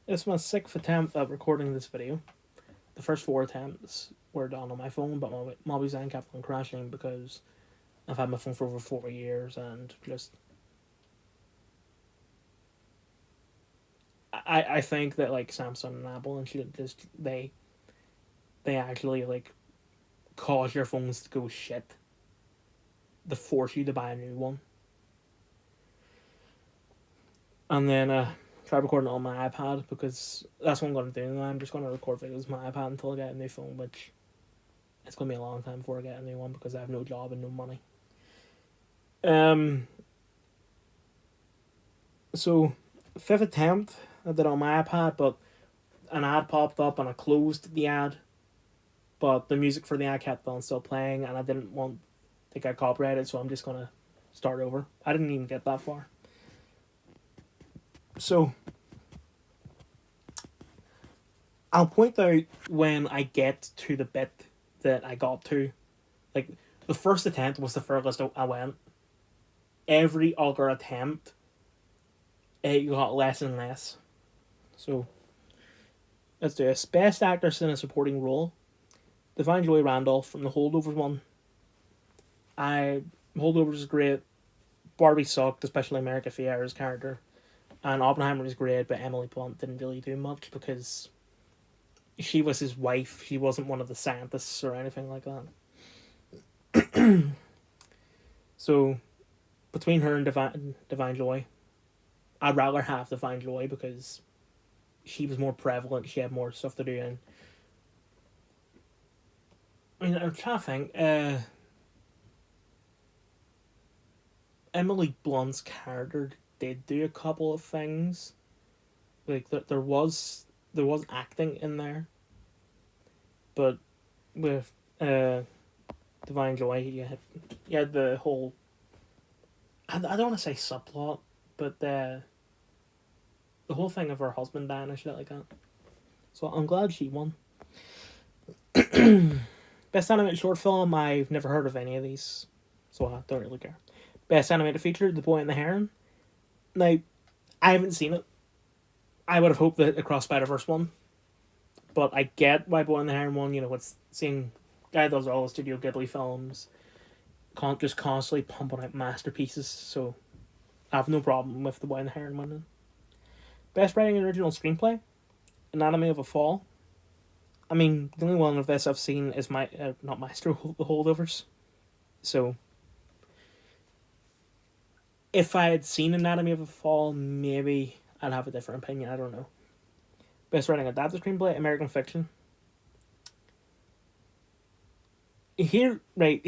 It's my sixth attempt at recording this video. The first four attempts were done on my phone, but my mobile design kept on crashing because I've had my phone for over 4 years and just I think that like Samsung and Apple and shit just they actually like cause your phones to go shit to force you to buy a new one. And then try recording it on my iPad because that's what I'm gonna do. I'm just gonna record videos on my iPad until I get a new phone, which it's gonna be a long time before I get a new one because I have no job and no money. Um so fifth attempt I did it on my iPad, but an ad popped up and I closed the ad, but the music for the ad kept on still playing and I didn't want to get copyrighted, so I'm just gonna start over. I didn't even get that far. So I'll point out when I get to the bit that I got to. Like the first attempt was the furthest I went. Every other attempt, it got less and less. So let's do this. Best actress in a supporting role. Divine Joy Randolph from the Holdovers one. Holdovers is great. Barbie sucked, especially America Ferrera's character. And Oppenheimer was great, but Emily Blunt didn't really do much because she was his wife. She wasn't one of the scientists or anything like that. So between her and Divine Joy, I'd rather have Divine Joy because she was more prevalent. She had more stuff to do. And I mean, I'm trying to think. Emily Blunt's character did do a couple of things. Like there was acting in there, but with Divine Joy, you had the whole. I don't want to say subplot, but the whole thing of her husband dying and shit like that. So I'm glad she won. Best animated short film. I've never heard of any of these, so I don't really care. Best animated feature. The Boy and the Heron. Now I haven't seen it. I would have hoped that the Cross Spider Verse one, but I get why Boy and the Heron won. You know, it's seeing guy does all the Studio Ghibli films, can't just constantly pumping out masterpieces. So I have no problem with the Boy and the Heron winning. Best writing and original screenplay. Anatomy of a Fall. I mean, the only one of this I've seen is my not Maestro, the Holdovers. So if I had seen Anatomy of a Fall, maybe I'd have a different opinion. I don't know. Best writing adapted screenplay, American Fiction. Here, right,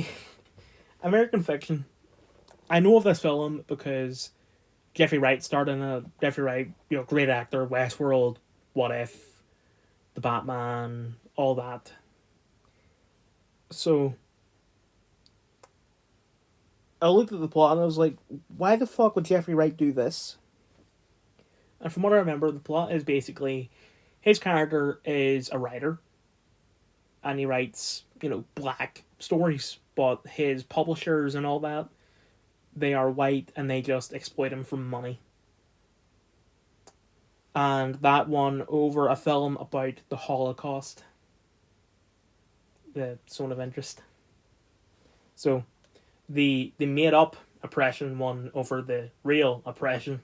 American Fiction. I know of this film because Jeffrey Wright starred in a Jeffrey Wright, great actor, Westworld, What If, The Batman, all that. So I looked at the plot and I was like, why the fuck would Jeffrey Wright do this? And from what I remember, the plot is basically his character is a writer and he writes, black stories, but his publishers and all that, they are white and they just exploit him for money. And that won over a film about the Holocaust, the Zone of Interest. So the made up oppression won over the real oppression.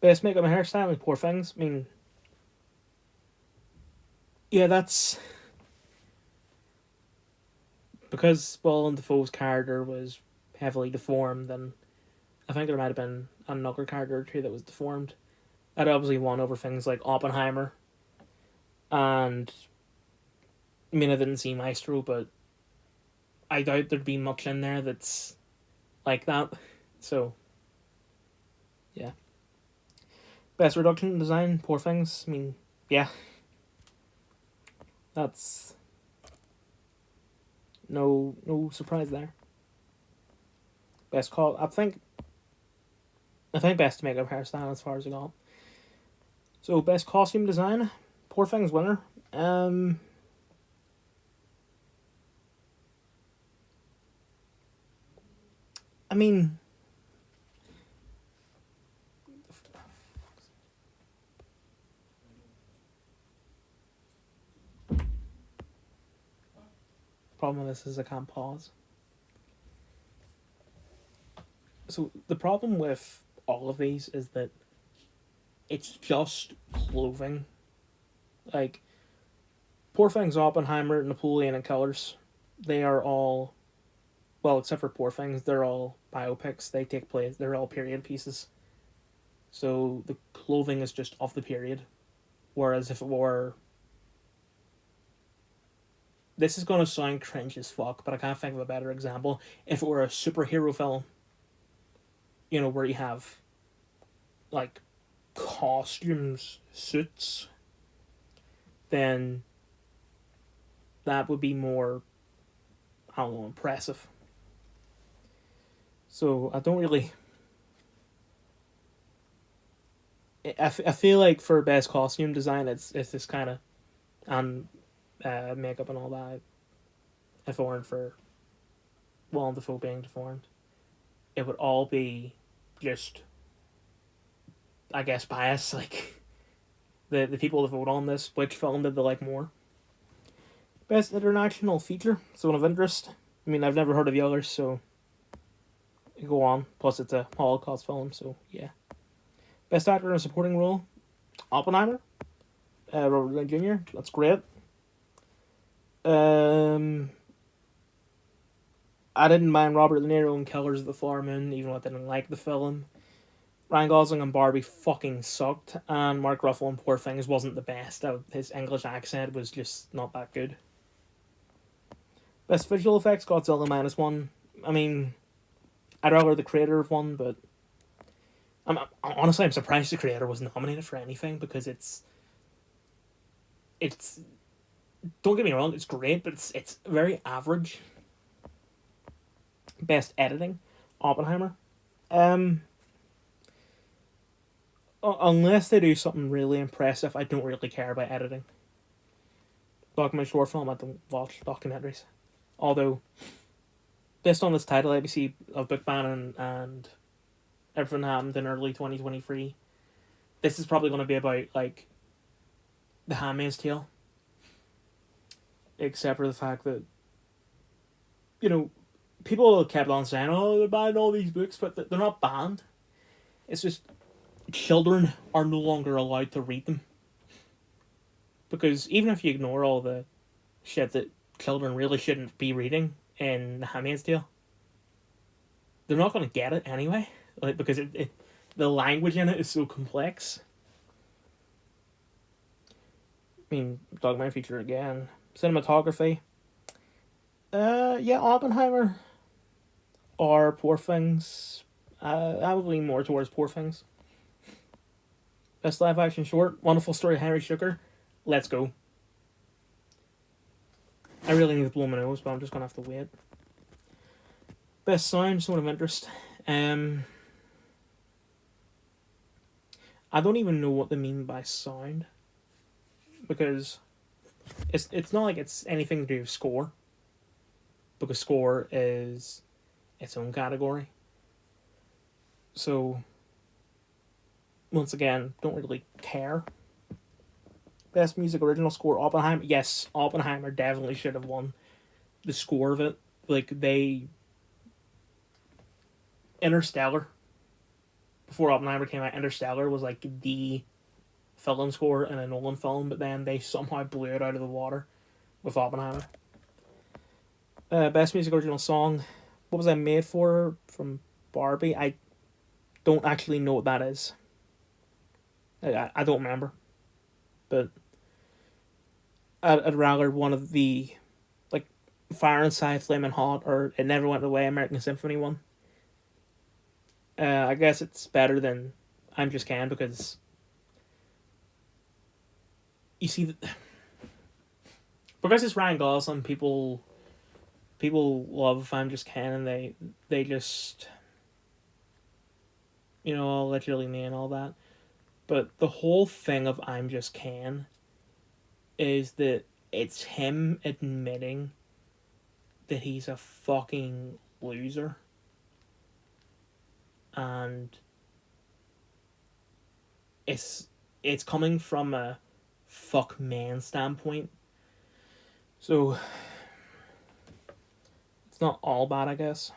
Best makeup and hairstyle with Poor Things. I mean, yeah, that's because Willem Dafoe's character was heavily deformed, and I think there might have been another character or two that was deformed. That obviously won over things like Oppenheimer, and I mean I didn't see Maestro, but I doubt there'd be much in there that's like that. So yeah, best reduction design, Poor Things. I mean, yeah, that's no surprise there. Best call, I think best makeup hairstyle as far as I got. So best costume design, Poor Things winner. Um, I mean, problem with this is I can't pause. So the problem with all of these is that it's just clothing. Like, Poor Things, Oppenheimer, Napoleon, and Colors, they are all, well, except for Poor Things, they're all biopics. They take place, they're all period pieces. So the clothing is just of the period. Whereas if it were, this is going to sound cringe as fuck, but I can't think of a better example. If it were a superhero film, where you have, like, costumes, suits, then that would be more, I don't know, impressive. So I don't really. I feel like for best costume design, it's this kind of, and makeup and all that. If it weren't for Willem Dafoe being deformed, it would all be just, I guess, bias. Like, the people that vote on this, which film did they like more? Best international feature, zone of interest. I mean, I've never heard of the others, so go on. Plus, it's a Holocaust film, so yeah. Best actor in a supporting role, Oppenheimer, Robert Downey Jr. That's great. I didn't mind Robert De Niro in Killers of the Flower Moon, even though I didn't like the film. Ryan Gosling and Barbie fucking sucked, and Mark Ruffalo in Poor Things wasn't the best. His English accent was just not that good. Best visual effects, Godzilla -1. I mean, I'd rather the creator have won, but honestly, I'm surprised the creator was nominated for anything, because it's don't get me wrong, it's great, but it's very average. Best editing, Oppenheimer. Unless they do something really impressive, I don't really care about editing. Documentary short film, I don't watch documentaries. Although, based on this title, ABC of Book Bannon and Everything Happened in early 2023, this is probably going to be about, like, The Handmaid's Tale. Except for the fact that, people kept on saying, oh, they're banning all these books, but they're not banned. It's just children are no longer allowed to read them. Because even if you ignore all the shit that children really shouldn't be reading in The Handmaid's Tale, they're not going to get it anyway. Like, because the language in it is so complex. I mean, documentary feature again. Cinematography. Yeah, Oppenheimer or Poor Things. I would lean more towards Poor Things. Best live action short, Wonderful Story of Henry Sugar. Let's go. I really need to blow my nose, but I'm just gonna have to wait. Best sound, Zone of Interest. I don't even know what they mean by sound, because it's not like it's anything to do with score, because score is its own category. So, once again, don't really care. Best music original score, Oppenheimer. Yes, Oppenheimer definitely should have won the score of it. Like, Interstellar, before Oppenheimer came out, Interstellar was like the film score in a Nolan film, but then they somehow blew it out of the water with Oppenheimer. Best music original song, what was I made for from Barbie? I don't actually know what that is. I don't remember, but I'd rather one of the, like, Fire Inside Flaming Hot or It Never Went Away, American Symphony one. I guess it's better than I'm Just Ken, because you see, because it's Ryan Gosling, people love I'm Just Ken, and they just, literally me and all that. But the whole thing of I'm Just Ken is that it's him admitting that he's a fucking loser. And it's coming from a fuck man standpoint. So It's not all bad, I guess.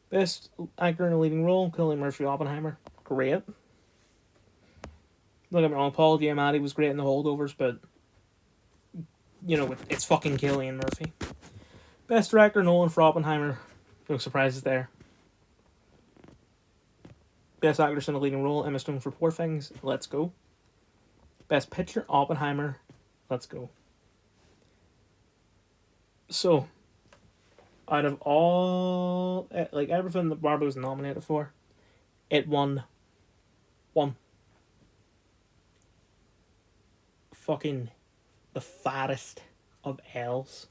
Best actor in a leading role, Cillian Murphy, Oppenheimer. Great. Don't get me wrong, Paul Giamatti was great in The Holdovers, but you know, it's fucking Cillian Murphy. Best director, Nolan for Oppenheimer. No surprises there. Best actress in a leading role, Emma Stone for Poor Things. Let's go. Best picture, Oppenheimer. Let's go. So, out of all, like everything that Barbie was nominated for, it won one. Fucking the fattest of L's.